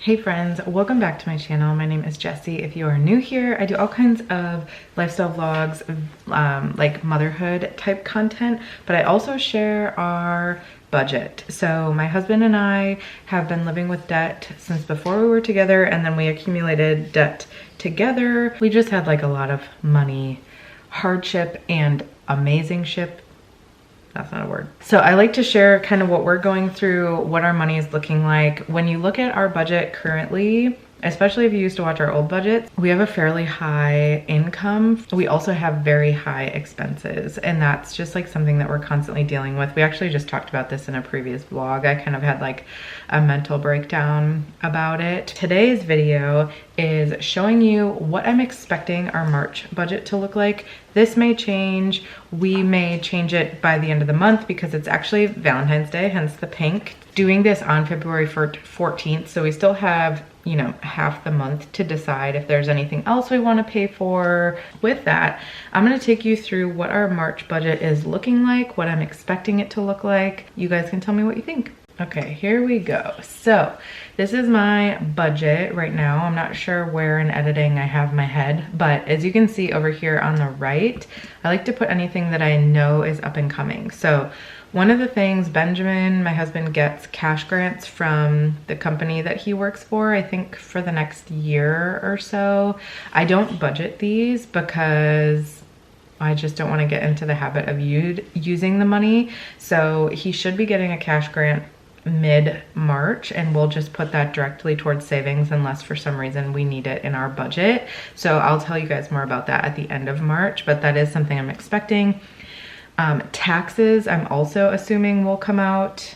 Hey friends, welcome back to my channel. My name is Jessie. If you are new here, I do all kinds of lifestyle vlogs, like motherhood type content, but I also share our budget. So my husband and I have been living with debt since before we were together, and then we accumulated debt together. We just had like a lot of money hardship and amazing ship. That's not a word. So I like to share kind of what we're going through, what our money is looking like. When you look at our budget currently, especially if you used to watch our old budgets, we have a fairly high income. We also have very high expenses, and that's just like something that we're constantly dealing with. We actually just talked about this in a previous vlog. I kind of had like a mental breakdown about it. Today's video is showing you what I'm expecting our March budget to look like. This may change. We may change it by the end of the month because it's actually Valentine's Day, hence the pink. Doing this on February 14th, so we still have, you know, half the month to decide if there's anything else we want to pay for. With that, I'm going to take you through what our March budget is looking like, what I'm expecting it to look like. You guys can tell me what you think. Okay, here we go. So this is my budget right now. I'm not sure where in editing I have my head, but as you can see over here on the right, I like to put anything that I know is up and coming. So one of the things, Benjamin, my husband, gets cash grants from the company that he works for, I think for the next year or so. I don't budget these because I just don't want to get into the habit of using the money. So he should be getting a cash grant mid-March, and we'll just put that directly towards savings unless for some reason we need it in our budget. So I'll tell you guys more about that at the end of March, but that is something I'm expecting. Taxes, I'm also assuming will come out,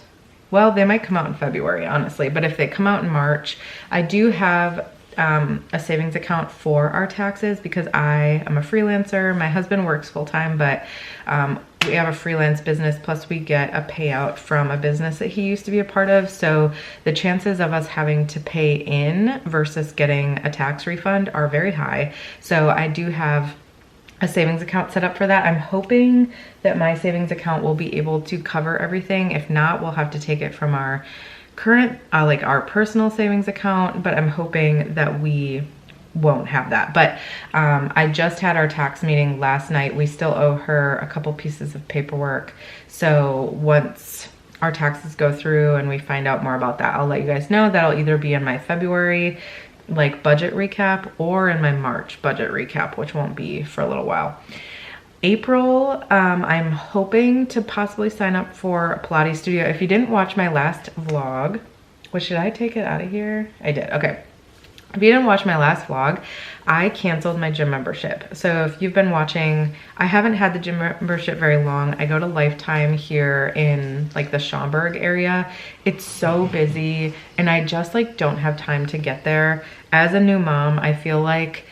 well, they might come out in February, honestly, but if they come out in March, I do have a savings account for our taxes because I am a freelancer. My husband works full-time, but we have a freelance business, plus we get a payout from a business that he used to be a part of. So the chances of us having to pay in versus getting a tax refund are very high. So I do have a savings account set up for that. I'm hoping that my savings account will be able to cover everything. If not, we'll have to take it from our current, like our personal savings account, but I'm hoping that we won't have that. But I just had our tax meeting last night. We still owe her a couple pieces of paperwork. So once our taxes go through and we find out more about that, I'll let you guys know. That'll either be in my February like budget recap or in my March budget recap, which won't be for a little while. April, I'm hoping to possibly sign up for a Pilates studio. If you didn't watch my last vlog, should I take it out of here? I did, okay. If you didn't watch my last vlog, I canceled my gym membership. So if you've been watching, I haven't had the gym membership very long. I go to Lifetime here in like the Schaumburg area. It's so busy and I just like don't have time to get there. As a new mom, I feel like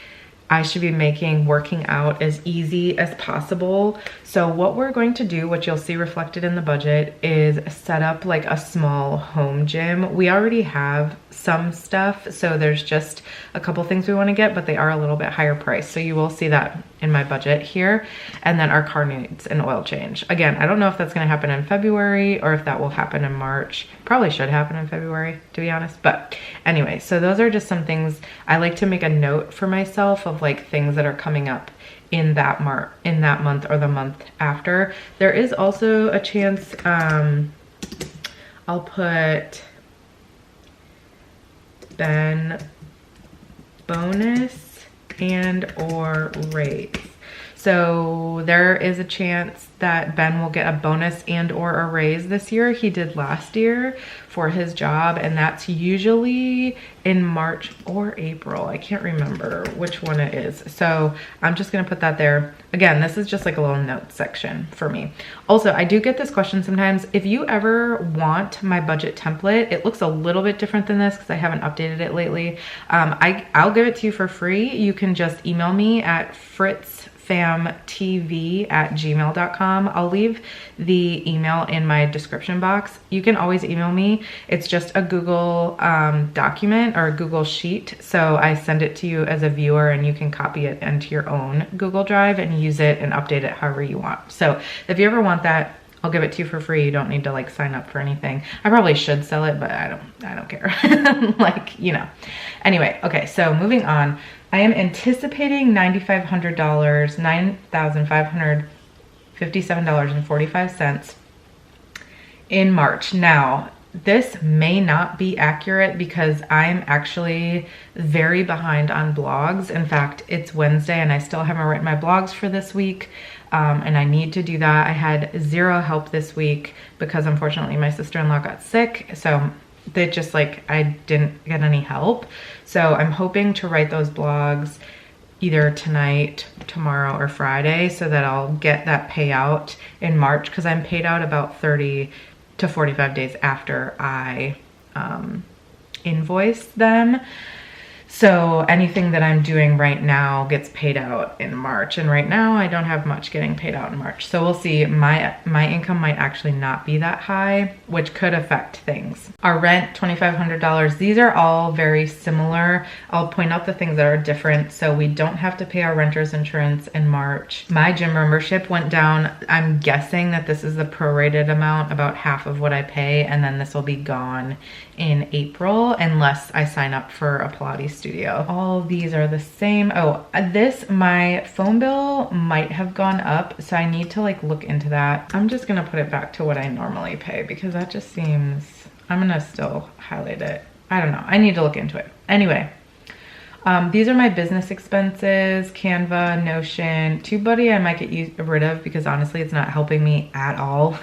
I should be making working out as easy as possible. So what we're going to do, what you'll see reflected in the budget, is set up like a small home gym. We already have some stuff, so there's just a couple things we want to get, but they are a little bit higher price. So you will see that in my budget here. And then our car needs an oil change. Again, I don't know if that's going to happen in February or if that will happen in March. Probably should happen in February, to be honest. But anyway, so those are just some things I like to make a note for myself of, like things that are coming up in that month or the month after. There is also a chance I'll put Ben bonus and or raise. So there is a chance that Ben will get a bonus and or a raise this year. He did last year for his job, and that's usually in March or April. I can't remember which one it is. So I'm just gonna put that there. Again, this is just like a little note section for me. Also, I do get this question sometimes. If you ever want my budget template, it looks a little bit different than this because I haven't updated it lately. I'll give it to you for free. You can just email me at fritzfamtv@gmail.com. I'll leave the email in my description box. You can always email me. It's just a Google document or a Google sheet. So I send it to you as a viewer and you can copy it into your own Google Drive and use it and update it however you want. So if you ever want that, I'll give it to you for free. You don't need to like sign up for anything. I probably should sell it, but I don't care. Like, you know. Anyway, okay, so moving on. I am anticipating $9,500, $9,557.45 in March. Now, this may not be accurate because I'm actually very behind on blogs. In fact, it's Wednesday and I still haven't written my blogs for this week. And I need to do that. I had zero help this week because unfortunately my sister-in-law got sick. So they just like, I didn't get any help. So I'm hoping to write those blogs either tonight, tomorrow, or Friday so that I'll get that payout in March, because I'm paid out about 30 to 45 days after I invoice them. So anything that I'm doing right now gets paid out in March. And right now I don't have much getting paid out in March. So we'll see. My income might actually not be that high, which could affect things. Our rent, $2,500. These are all very similar. I'll point out the things that are different. So we don't have to pay our renter's insurance in March. My gym membership went down. I'm guessing that this is the prorated amount, about half of what I pay. And then this will be gone in April unless I sign up for a Pilates studio. All of these are the same. Oh, my phone bill might have gone up, so I need to like look into that. I'm just gonna put it back to what I normally pay because that just seems, I'm gonna still highlight it. I don't know, I need to look into it. Anyway, these are my business expenses: Canva, Notion, TubeBuddy I might get rid of because honestly it's not helping me at all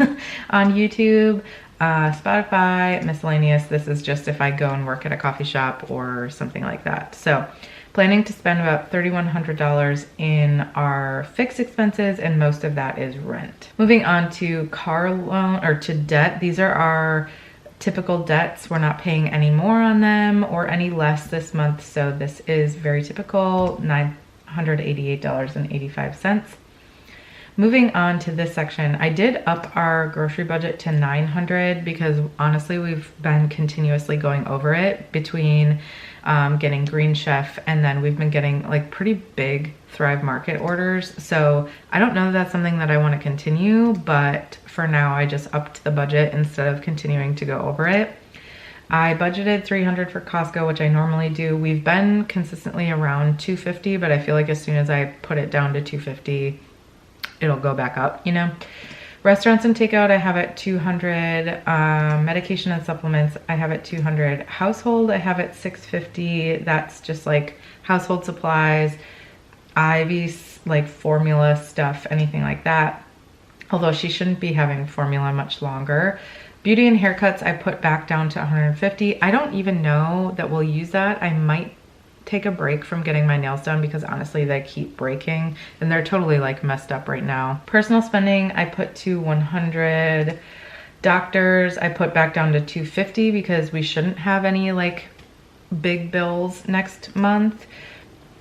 on YouTube. Spotify, miscellaneous. This is just if I go and work at a coffee shop or something like that. So planning to spend about $3,100 in our fixed expenses, and most of that is rent. Moving on to car loan or to debt. These are our typical debts. We're not paying any more on them or any less this month. So this is very typical, $988.85. Moving on to this section, I did up our grocery budget to $900 because honestly, we've been continuously going over it between getting Green Chef and then we've been getting like pretty big Thrive Market orders. So I don't know that that's something that I want to continue, but for now I just upped the budget instead of continuing to go over it. I budgeted $300 for Costco, which I normally do. We've been consistently around $250, but I feel like as soon as I put it down to $250, it'll go back up, you know. Restaurants and takeout I have at $200. Medication and supplements I have at $200. Household I have at $650. That's just like household supplies, Ivy's like formula stuff, anything like that. Although she shouldn't be having formula much longer. Beauty and haircuts I put back down to $150. I don't even know that we'll use that. I might take a break from getting my nails done because honestly they keep breaking and they're totally like messed up right now. Personal spending I put to $100. Doctors I put back down to $250 because we shouldn't have any like big bills next month,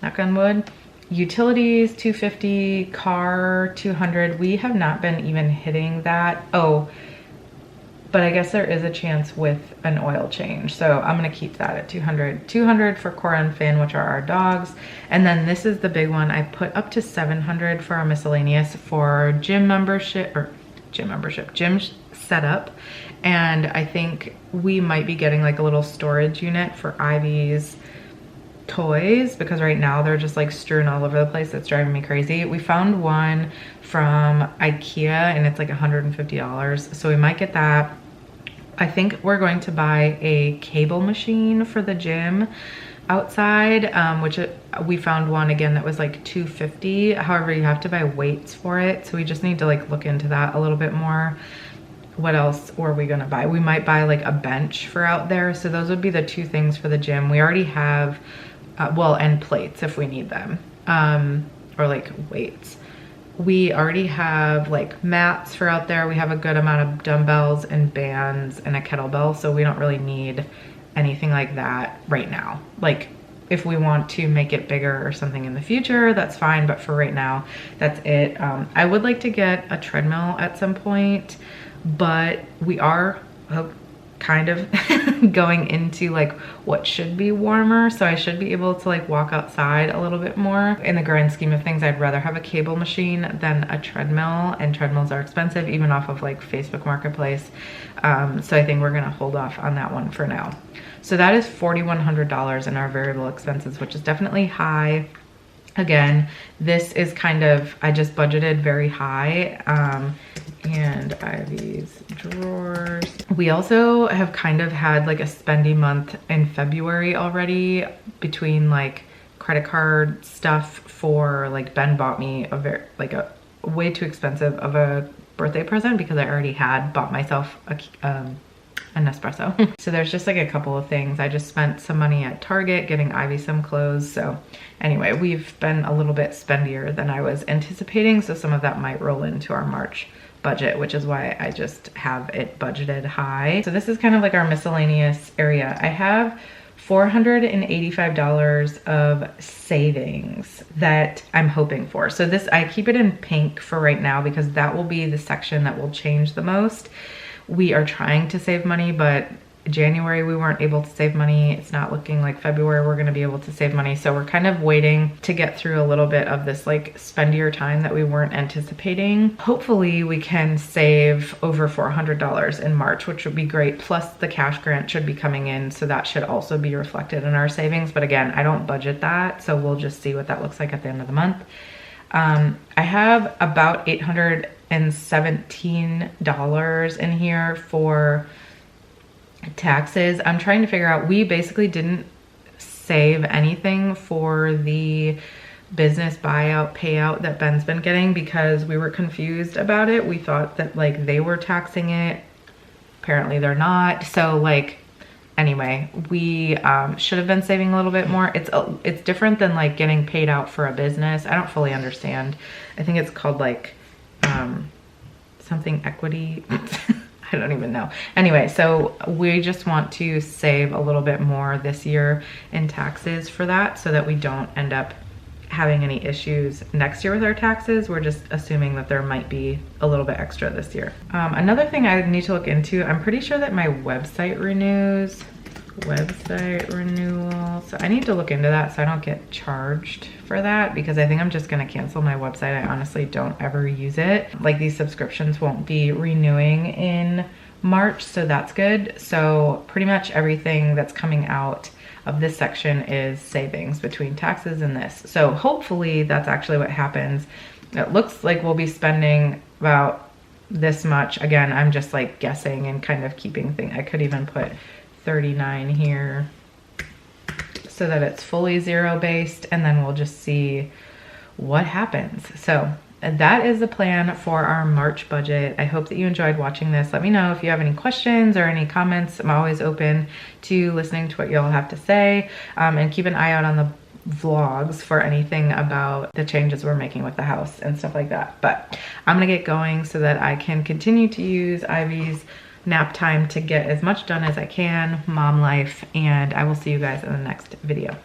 knock on wood. Utilities $250, car $200. We have not been even hitting that. Oh, but I guess there is a chance with an oil change. So I'm gonna keep that at $200. $200 for Cora and Finn, which are our dogs. And then this is the big one. I put up to $700 for our miscellaneous for gym setup. And I think we might be getting like a little storage unit for Ivy's toys because right now they're just like strewn all over the place. It's driving me crazy. We found one from IKEA and it's like $150, so we might get that. I think we're going to buy a cable machine for the gym outside, which we found one again that was like $250. However, you have to buy weights for it, so we just need to like look into that a little bit more. What else were we gonna buy? We might buy like a bench for out there. So those would be the two things for the gym. We already have well, and plates if we need them, or like weights. We already have like mats for out there. We have a good amount of dumbbells and bands and a kettlebell, so we don't really need anything like that right now. Like if we want to make it bigger or something in the future, that's fine, but for right now, that's it. I would like to get a treadmill at some point, but we are kind of going into like what should be warmer, so I should be able to like walk outside a little bit more. In the grand scheme of things, I'd rather have a cable machine than a treadmill, and treadmills are expensive even off of like Facebook Marketplace. So I think we're gonna hold off on that one for now. So that is $4,100 in our variable expenses, which is definitely high. Again, this is kind of, I just budgeted very high. And Ivy's drawers. We also have kind of had like a spendy month in February already, between like credit card stuff for like Ben bought me a way too expensive of a birthday present because I already had bought myself an Nespresso. So there's just like a couple of things. I just spent some money at Target getting Ivy some clothes. So anyway, we've been a little bit spendier than I was anticipating. So some of that might roll into our March budget, which is why I just have it budgeted high. So this is kind of like our miscellaneous area. I have $485 of savings that I'm hoping for. So this, I keep it in pink for right now because that will be the section that will change the most. We are trying to save money, but January we weren't able to save money. It's not looking like February we're gonna be able to save money. So we're kind of waiting to get through a little bit of this like spendier time that we weren't anticipating. Hopefully we can save over $400 in March, which would be great. Plus the cash grant should be coming in, so that should also be reflected in our savings. But again, I don't budget that, so we'll just see what that looks like at the end of the month. I have about $817 in here for taxes. I'm trying to figure out, we basically didn't save anything for the business buyout payout that Ben's been getting because we were confused about it. We thought that like they were taxing it. Apparently they're not. So like, anyway, we should have been saving a little bit more. It's different than like getting paid out for a business. I don't fully understand. I think it's called like something equity. I don't even know. Anyway, so we just want to save a little bit more this year in taxes for that so that we don't end up having any issues next year with our taxes. We're just assuming that there might be a little bit extra this year. Another thing I need to look into, I'm pretty sure that my website renews. Website renewal. So I need to look into that so I don't get charged for that, because I think I'm just gonna cancel my website. I honestly don't ever use it. Like these subscriptions won't be renewing in March, so that's good. So pretty much everything that's coming out of this section is savings between taxes and this. So hopefully that's actually what happens. It looks like we'll be spending about this much. Again, I'm just like guessing and kind of keeping things. I could even put 39 here so that it's fully zero based, and then we'll just see what happens. So that is the plan for our March budget. I hope that you enjoyed watching this. Let me know if you have any questions or any comments. I'm always open to listening to what y'all have to say, and keep an eye out on the vlogs for anything about the changes we're making with the house and stuff like that. But I'm gonna get going so that I can continue to use Ivy's nap time to get as much done as I can, mom life, and I will see you guys in the next video.